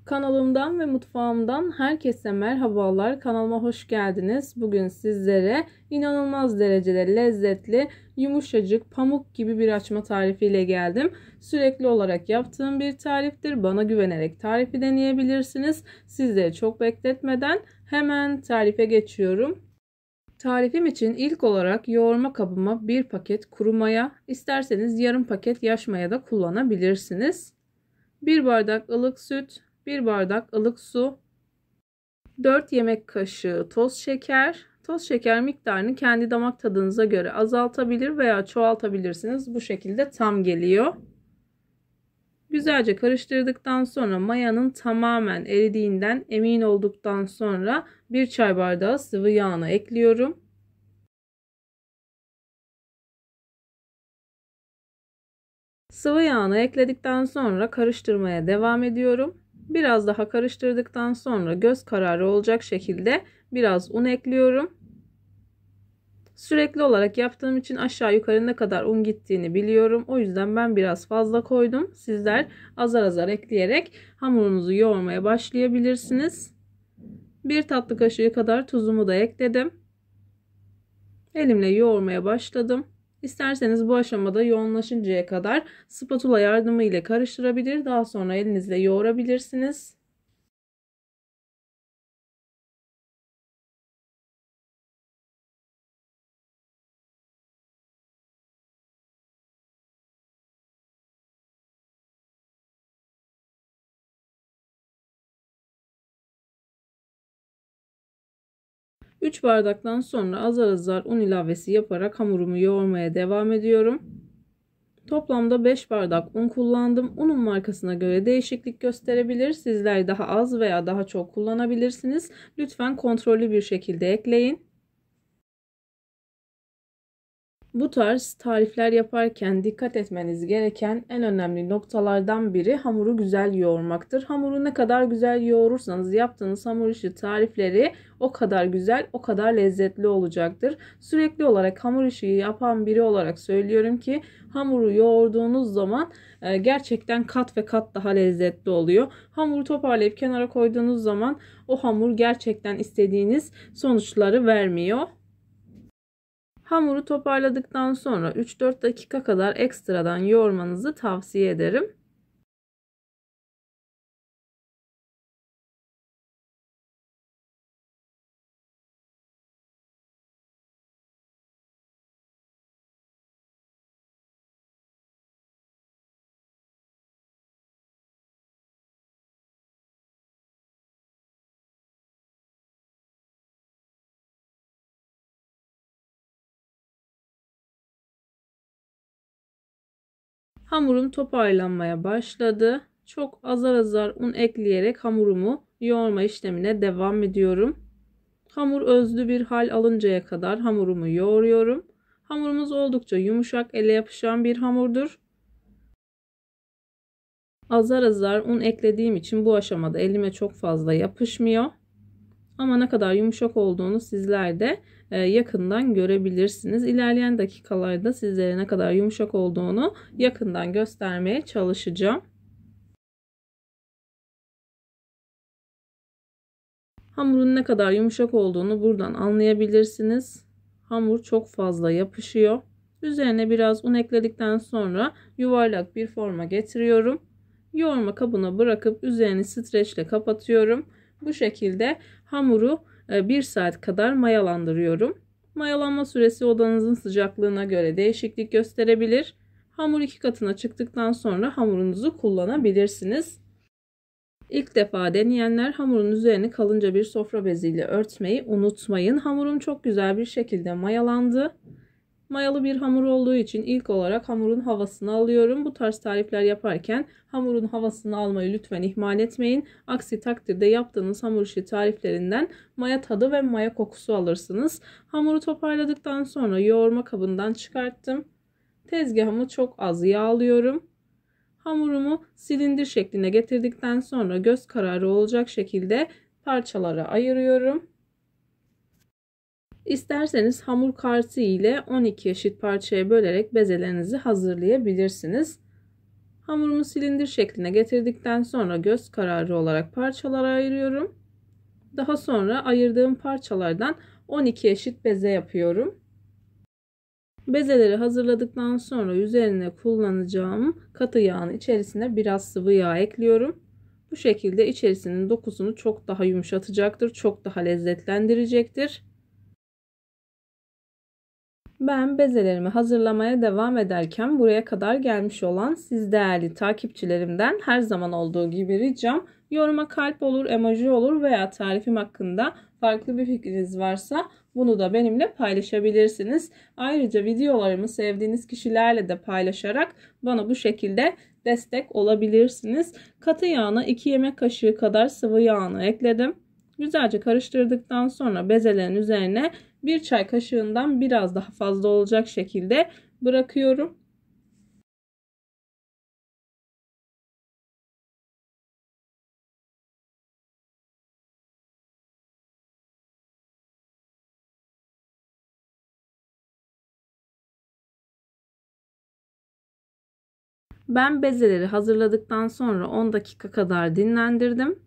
Kanalımdan ve mutfağımdan herkese merhabalar. Kanalıma hoş geldiniz. Bugün sizlere inanılmaz derecede lezzetli, yumuşacık, pamuk gibi bir açma tarifiyle geldim. Sürekli olarak yaptığım bir tariftir. Bana güvenerek tarifi deneyebilirsiniz. Sizleri çok bekletmeden hemen tarife geçiyorum. Tarifim için ilk olarak yoğurma kabıma bir paket kuru maya, isterseniz yarım paket yaş maya da kullanabilirsiniz. 1 bardak ılık süt, 1 bardak ılık su, 4 yemek kaşığı toz şeker. Toz şeker miktarını kendi damak tadınıza göre azaltabilir veya çoğaltabilirsiniz. Bu şekilde tam geliyor. Güzelce karıştırdıktan sonra mayanın tamamen eridiğinden emin olduktan sonra 1 çay bardağı sıvı yağını ekliyorum. Sıvı yağını ekledikten sonra karıştırmaya devam ediyorum. Biraz daha karıştırdıktan sonra göz kararı olacak şekilde biraz un ekliyorum. Sürekli olarak yaptığım için aşağı yukarı ne kadar un gittiğini biliyorum. O yüzden ben biraz fazla koydum. Sizler azar azar ekleyerek hamurunuzu yoğurmaya başlayabilirsiniz. 1 tatlı kaşığı kadar tuzumu da ekledim. Elimle yoğurmaya başladım. İsterseniz bu aşamada yoğunlaşıncaya kadar spatula yardımı ile karıştırabilir. Daha sonra elinizle yoğurabilirsiniz. Üç bardaktan sonra azar azar un ilavesi yaparak hamurumu yoğurmaya devam ediyorum. Toplamda 5 bardak un kullandım. Unun markasına göre değişiklik gösterebilir. Sizler daha az veya daha çok kullanabilirsiniz. Lütfen kontrollü bir şekilde ekleyin. Bu tarz tarifler yaparken dikkat etmeniz gereken en önemli noktalardan biri hamuru güzel yoğurmaktır. Hamuru ne kadar güzel yoğurursanız yaptığınız hamur işi tarifleri o kadar güzel, o kadar lezzetli olacaktır. Sürekli olarak hamur işi yapan biri olarak söylüyorum ki hamuru yoğurduğunuz zaman gerçekten kat ve kat daha lezzetli oluyor. Hamuru toparlayıp kenara koyduğunuz zaman o hamur gerçekten istediğiniz sonuçları vermiyor. Hamuru toparladıktan sonra 3-4 dakika kadar ekstradan yoğurmanızı tavsiye ederim. Hamurum toparlanmaya başladı. Çok azar azar un ekleyerek hamurumu yoğurma işlemine devam ediyorum. Hamur özlü bir hal alıncaya kadar hamurumu yoğuruyorum. Hamurumuz oldukça yumuşak, ele yapışan bir hamurdur. Azar azar un eklediğim için bu aşamada elime çok fazla yapışmıyor. Ama ne kadar yumuşak olduğunu sizler de yakından görebilirsiniz. İlerleyen dakikalarda sizlere ne kadar yumuşak olduğunu yakından göstermeye çalışacağım. Hamurun ne kadar yumuşak olduğunu buradan anlayabilirsiniz. Hamur çok fazla yapışıyor. Üzerine biraz un ekledikten sonra yuvarlak bir forma getiriyorum. Yoğurma kabına bırakıp üzerini streçle kapatıyorum. Bu şekilde hamuru 1 saat kadar mayalandırıyorum. Mayalanma süresi odanızın sıcaklığına göre değişiklik gösterebilir. Hamur 2 katına çıktıktan sonra hamurunuzu kullanabilirsiniz. İlk defa deneyenler hamurun üzerini kalınca bir sofra beziyle örtmeyi unutmayın. Hamurum çok güzel bir şekilde mayalandı. Mayalı bir hamur olduğu için ilk olarak hamurun havasını alıyorum. Bu tarz tarifler yaparken hamurun havasını almayı lütfen ihmal etmeyin. Aksi takdirde yaptığınız hamur işi tariflerinden maya tadı ve maya kokusu alırsınız. Hamuru toparladıktan sonra yoğurma kabından çıkarttım. Tezgahımı çok az yağlıyorum. Hamurumu silindir şekline getirdikten sonra göz kararı olacak şekilde parçalara ayırıyorum. İsterseniz hamur kartı ile 12 eşit parçaya bölerek bezelerinizi hazırlayabilirsiniz. Hamurumu silindir şekline getirdikten sonra göz kararı olarak parçalara ayırıyorum. Daha sonra ayırdığım parçalardan 12 eşit beze yapıyorum. Bezeleri hazırladıktan sonra üzerine kullanacağım katı yağın içerisine biraz sıvı yağ ekliyorum. Bu şekilde içerisinin dokusunu çok daha yumuşatacaktır, çok daha lezzetlendirecektir. Ben bezelerimi hazırlamaya devam ederken buraya kadar gelmiş olan siz değerli takipçilerimden her zaman olduğu gibi ricam yoruma kalp olur, emoji olur veya tarifim hakkında farklı bir fikriniz varsa bunu da benimle paylaşabilirsiniz. Ayrıca videolarımı sevdiğiniz kişilerle de paylaşarak bana bu şekilde destek olabilirsiniz. Katı yağına 2 yemek kaşığı kadar sıvı yağını ekledim. Güzelce karıştırdıktan sonra bezelerin üzerine 1 çay kaşığından biraz daha fazla olacak şekilde bırakıyorum. Ben bezeleri hazırladıktan sonra 10 dakika kadar dinlendirdim.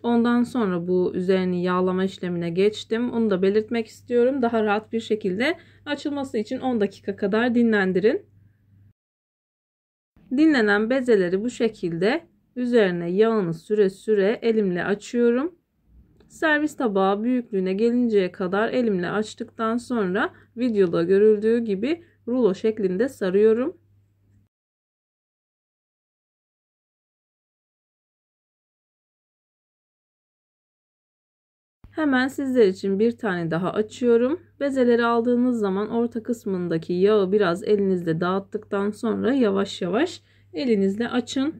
Ondan sonra bu üzerini yağlama işlemine geçtim. Onu da belirtmek istiyorum. Daha rahat bir şekilde açılması için 10 dakika kadar dinlendirin. Dinlenen bezeleri bu şekilde üzerine yağını süre süre elimle açıyorum. Servis tabağı büyüklüğüne gelinceye kadar elimle açtıktan sonra videoda görüldüğü gibi rulo şeklinde sarıyorum. Hemen sizler için bir tane daha açıyorum. Bezeleri aldığınız zaman orta kısmındaki yağı biraz elinizle dağıttıktan sonra yavaş yavaş elinizle açın.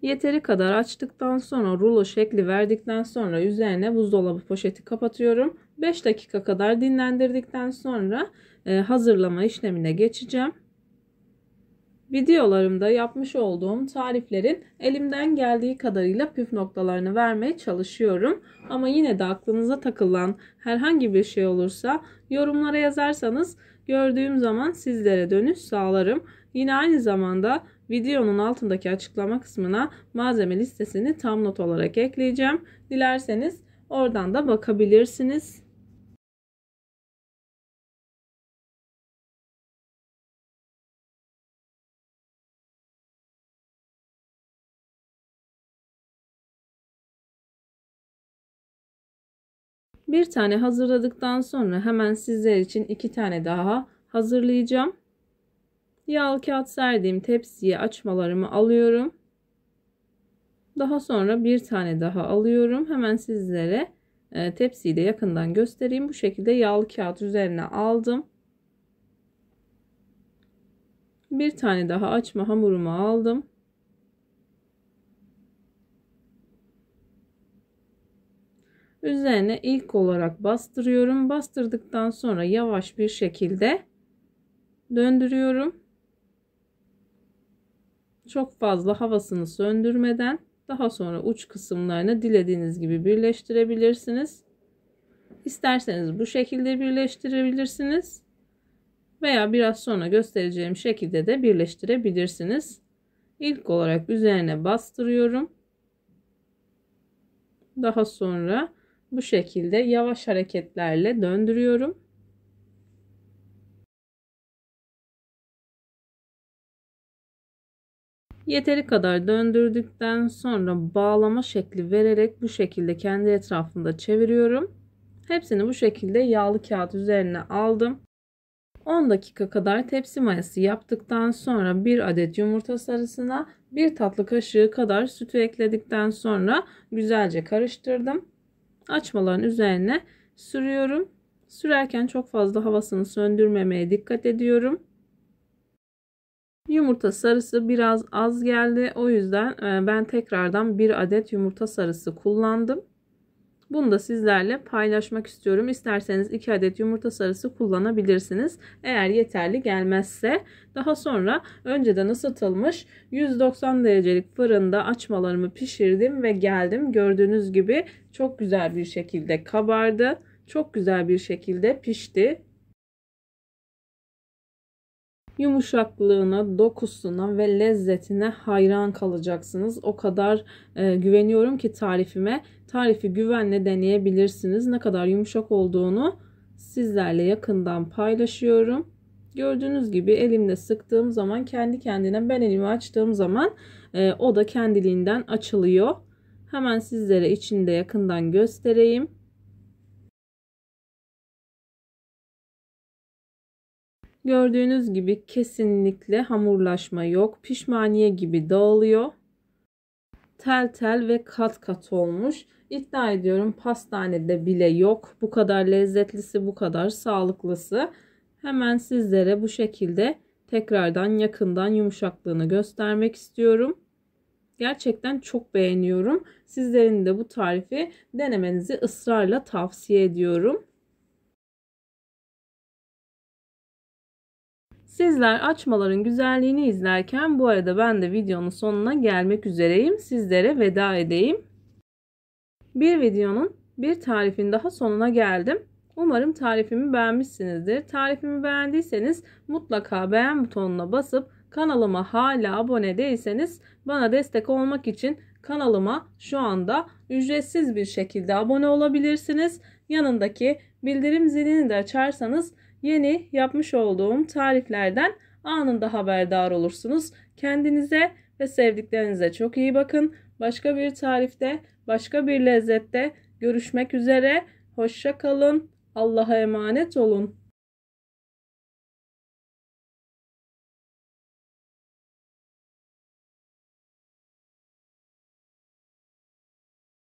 Yeteri kadar açtıktan sonra rulo şekli verdikten sonra üzerine buzdolabı poşeti kapatıyorum. 5 dakika kadar dinlendirdikten sonra hazırlama işlemine geçeceğim. Videolarımda yapmış olduğum tariflerin elimden geldiği kadarıyla püf noktalarını vermeye çalışıyorum. Ama yine de aklınıza takılan herhangi bir şey olursa yorumlara yazarsanız gördüğüm zaman sizlere dönüş sağlarım. Yine aynı zamanda videonun altındaki açıklama kısmına malzeme listesini tam not olarak ekleyeceğim. Dilerseniz oradan da bakabilirsiniz. Bir tane hazırladıktan sonra hemen sizler için 2 tane daha hazırlayacağım. Yağlı kağıt serdiğim tepsiye açmalarımı alıyorum. Daha sonra bir tane daha alıyorum. Hemen sizlere tepsiyi de yakından göstereyim. Bu şekilde yağlı kağıt üzerine aldım. Bir tane daha açma hamurumu aldım. Üzerine ilk olarak bastırıyorum. Bastırdıktan sonra yavaş bir şekilde döndürüyorum. Çok fazla havasını söndürmeden daha sonra uç kısımlarını dilediğiniz gibi birleştirebilirsiniz. İsterseniz bu şekilde birleştirebilirsiniz. Veya biraz sonra göstereceğim şekilde de birleştirebilirsiniz. İlk olarak üzerine bastırıyorum. Daha sonra bu şekilde yavaş hareketlerle döndürüyorum. Yeteri kadar döndürdükten sonra bağlama şekli vererek bu şekilde kendi etrafında çeviriyorum. Hepsini bu şekilde yağlı kağıt üzerine aldım. 10 dakika kadar tepsi mayası yaptıktan sonra 1 adet yumurta sarısına 1 tatlı kaşığı kadar sütü ekledikten sonra güzelce karıştırdım. Açmaların üzerine sürüyorum. Sürerken çok fazla havasını söndürmemeye dikkat ediyorum. Yumurta sarısı biraz az geldi. O yüzden ben tekrardan 1 adet yumurta sarısı kullandım. Bunu da sizlerle paylaşmak istiyorum. İsterseniz 2 adet yumurta sarısı kullanabilirsiniz. Eğer yeterli gelmezse daha sonra önceden ısıtılmış 190 derecelik fırında açmalarımı pişirdim ve geldim. Gördüğünüz gibi çok güzel bir şekilde kabardı. Çok güzel bir şekilde pişti. Yumuşaklığına, dokusuna ve lezzetine hayran kalacaksınız. O kadar güveniyorum ki tarifime. Tarifi güvenle deneyebilirsiniz. Ne kadar yumuşak olduğunu sizlerle yakından paylaşıyorum. Gördüğünüz gibi elimde sıktığım zaman kendi kendine, ben elimi açtığım zaman o da kendiliğinden açılıyor. Hemen sizlere içinde yakından göstereyim. Gördüğünüz gibi kesinlikle hamurlaşma yok. Pişmaniye gibi dağılıyor. Tel tel ve kat kat olmuş. İddia ediyorum pastanede bile yok. Bu kadar lezzetlisi, bu kadar sağlıklısı. Hemen sizlere bu şekilde tekrardan yakından yumuşaklığını göstermek istiyorum. Gerçekten çok beğeniyorum. Sizlerin de bu tarifi denemenizi ısrarla tavsiye ediyorum. Sizler açmaların güzelliğini izlerken bu arada ben de videonun sonuna gelmek üzereyim. Sizlere veda edeyim. Bir videonun, bir tarifin daha sonuna geldim. Umarım tarifimi beğenmişsinizdir. Tarifimi beğendiyseniz mutlaka beğen butonuna basıp kanalıma hala abone değilseniz bana destek olmak için kanalıma şu anda ücretsiz bir şekilde abone olabilirsiniz. Yanındaki bildirim zilini de açarsanız yeni yapmış olduğum tariflerden anında haberdar olursunuz. Kendinize ve sevdiklerinize çok iyi bakın. Başka bir tarifte, başka bir lezzette görüşmek üzere. Hoşça kalın. Allah'a emanet olun.